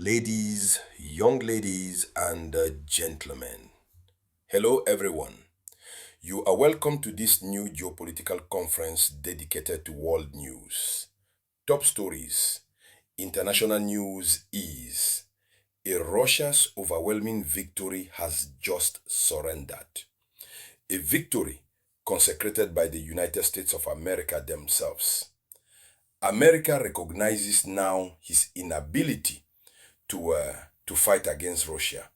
ladies, young ladies, and gentlemen. Hello, everyone. You are welcome to this new geopolitical conference dedicated to world news. Top stories. International news is Russia's overwhelming victory has just surrendered. A victory consecrated by the United States of America themselves. America recognizes now his inability to fight against Russia.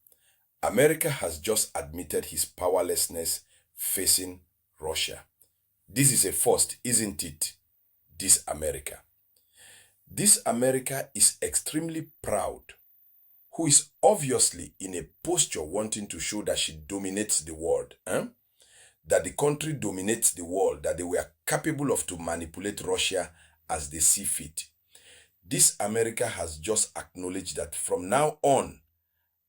America has just admitted his powerlessness facing Russia. This is a first, isn't it? This America. This America is extremely proud, who is obviously in a posture wanting to show that she dominates the world. That the country dominates the world, that they were capable of to manipulate Russia as they see fit. This America has just acknowledged that from now on,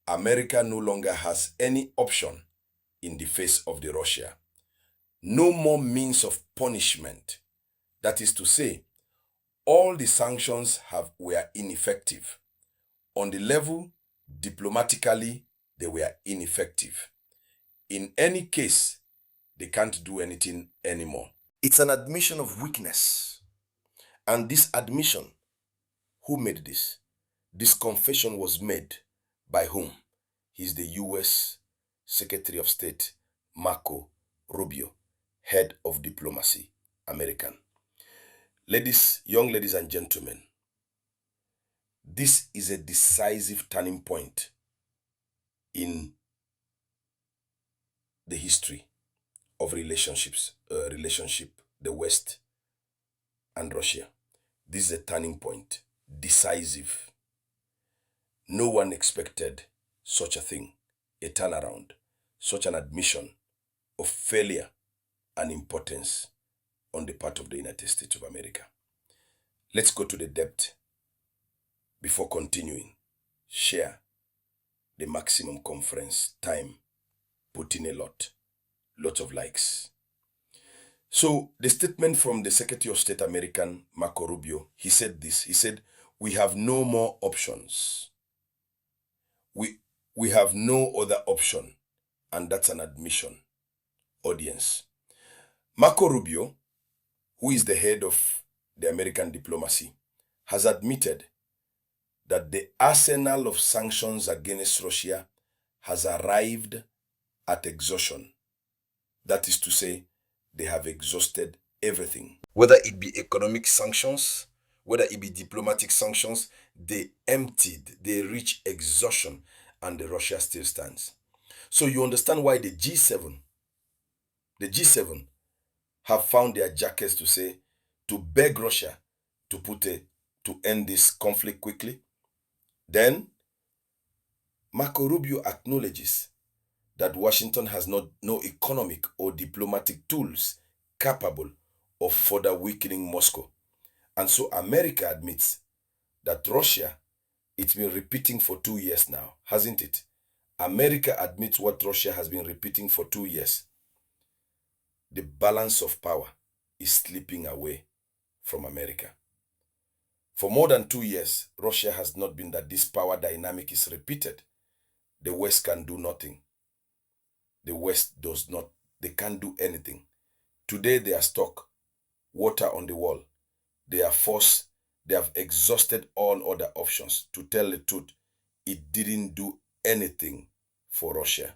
America no longer has any option in the face of the Russia. No more means of punishment. That is to say, all the sanctions were ineffective. On the level, diplomatically, they were ineffective. In any case, they can't do anything anymore. It's an admission of weakness. And this admission, who made this? This confession was made by whom? He's the US Secretary of State, Marco Rubio, head of diplomacy, American. Ladies, young ladies and gentlemen, this is a decisive turning point in the history of relationship, the West and Russia. This is a turning point, decisive. No one expected such a thing, a turnaround, such an admission of failure and impotence on the part of the United States of America. Let's go to the depth before continuing. Share the maximum conference time. Put in a lot of likes. So the statement from the Secretary of State American, Marco Rubio, he said this. He said, we have no more options. We have no other option. And that's an admission. Audience. Marco Rubio, who is the head of the American diplomacy, has admitted that the arsenal of sanctions against Russia has arrived at exhaustion. That is to say, they have exhausted everything. Whether it be economic sanctions, whether it be diplomatic sanctions, they reach exhaustion, and the Russia still stands. So you understand why the G7 have found their jackets to beg Russia to end this conflict quickly. Then Marco Rubio acknowledges that Washington has no economic or diplomatic tools capable of further weakening Moscow. And so America admits that Russia, it's been repeating for 2 years now, hasn't it? America admits what Russia has been repeating for 2 years. The balance of power is slipping away from America. For more than 2 years, Russia has not been that this power dynamic is repeated. The West can do nothing. The West does not, they can't do anything. Today they are stuck, water on the wall. They are forced, they have exhausted all other options. To tell the truth, it didn't do anything for Russia.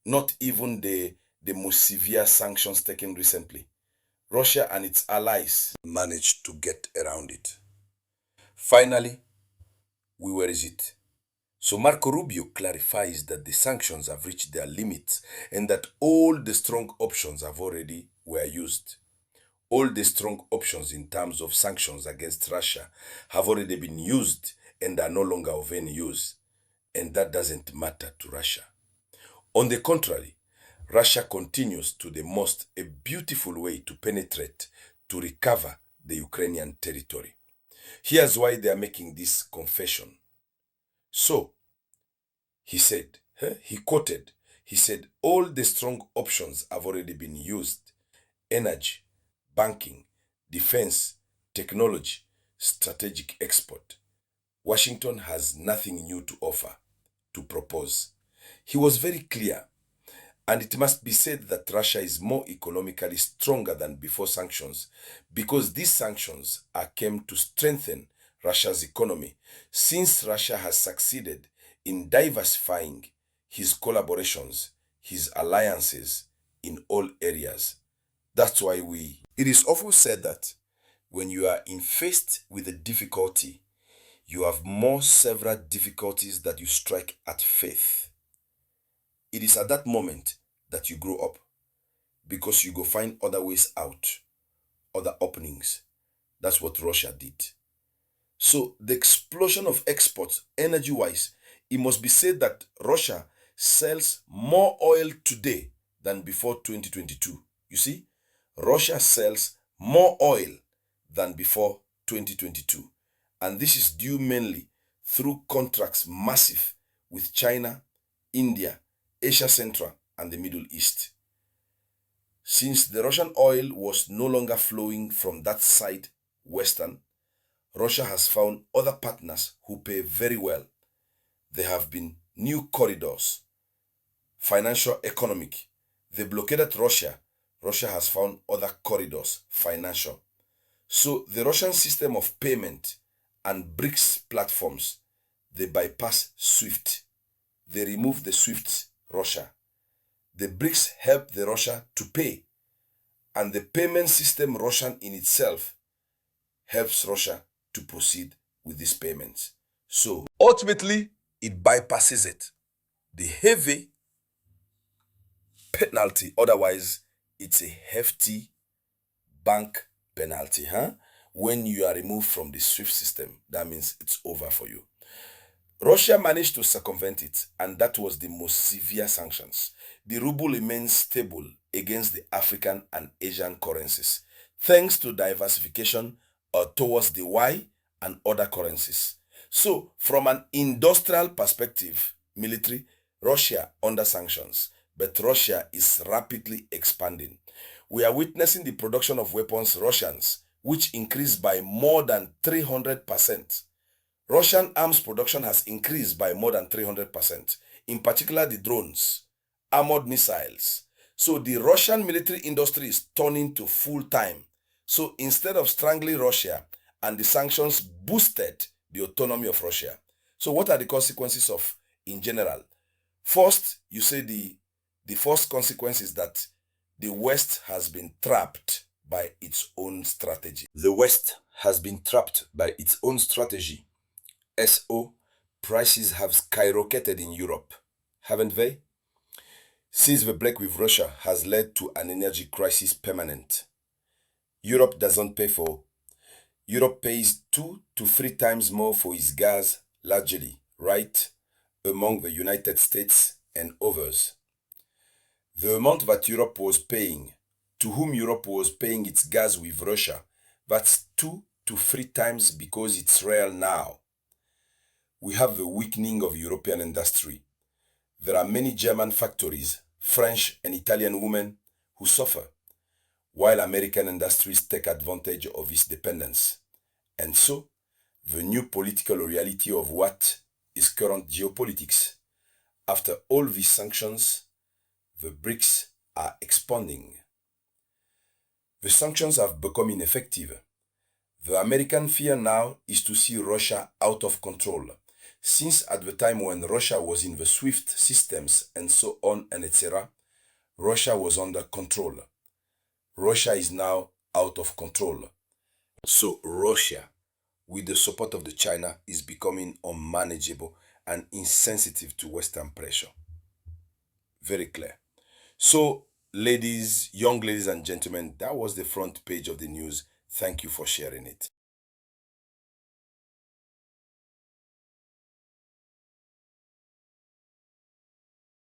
Not even the most severe sanctions taken recently. Russia and its allies managed to get around it. Finally, where is it? So Marco Rubio clarifies that the sanctions have reached their limits and that all the strong options were used. All the strong options in terms of sanctions against Russia have already been used and are no longer of any use. And that doesn't matter to Russia. On the contrary, Russia continues to a beautiful way to penetrate, to recover the Ukrainian territory. Here's why they are making this confession. So, he said, he said, all the strong options have already been used. Energy, banking, defense, technology, strategic export. Washington has nothing new to offer, to propose. He was very clear, and it must be said that Russia is more economically stronger than before sanctions because these sanctions are came to strengthen Russia's economy since Russia has succeeded in diversifying his collaborations, his alliances in all areas. That's why it is often said that when you are faced with a difficulty, you have more several difficulties that you strike at faith. It is at that moment that you grow up because you go find other ways out, other openings. That's what Russia did. So the explosion of exports, energy-wise, it must be said that Russia sells more oil today than before 2022. You see, Russia sells more oil than before 2022. And this is due mainly through contracts massive with China, India, Asia Central, and the Middle East. Since the Russian oil was no longer flowing from that side, Western, Russia has found other partners who pay very well. There have been new corridors, financial, economic. They blockaded Russia. Russia has found other corridors, financial. So the Russian system of payment and BRICS platforms, they bypass SWIFT. They remove the SWIFT, Russia. The BRICS help the Russia to pay. And the payment system Russian in itself helps Russia to proceed with these payments. So ultimately, it bypasses it. The heavy penalty, otherwise, it's a hefty bank penalty. When you are removed from the SWIFT system, that means it's over for you. Russia managed to circumvent it, and that was the most severe sanctions. The ruble remains stable against the African and Asian currencies, thanks to diversification towards the Y and other currencies. So, from an industrial perspective, military, Russia under sanctions, but Russia is rapidly expanding. We are witnessing the production of weapons Russians, which increased by more than 300%. Russian arms production has increased by more than 300%, in particular the drones, armored missiles. So the Russian military industry is turning to full time. So instead of strangling Russia, and the sanctions boosted the autonomy of Russia. So what are the consequences of, in general? First, you say the first consequence is that the West has been trapped by its own strategy. The West has been trapped by its own strategy. SO, prices have skyrocketed in Europe, haven't they? Since the break with Russia has led to an energy crisis permanent. Europe pays 2 to 3 times more for its gas, largely, right, among the United States and others. The amount that Europe was paying, to whom Europe was paying its gas with Russia, that's 2 to 3 times because it's real now. We have the weakening of European industry. There are many German factories, French and Italian women who suffer, while American industries take advantage of its dependence. And so, the new political reality of what is current geopolitics. After all these sanctions, the BRICS are expanding. The sanctions have become ineffective. The American fear now is to see Russia out of control, since at the time when Russia was in the SWIFT systems and so on and etc., Russia was under control. Russia is now out of control. So Russia, with the support of the China, is becoming unmanageable and insensitive to Western pressure. Very clear. So, young ladies and gentlemen, that was the front page of the news. Thank you for sharing it.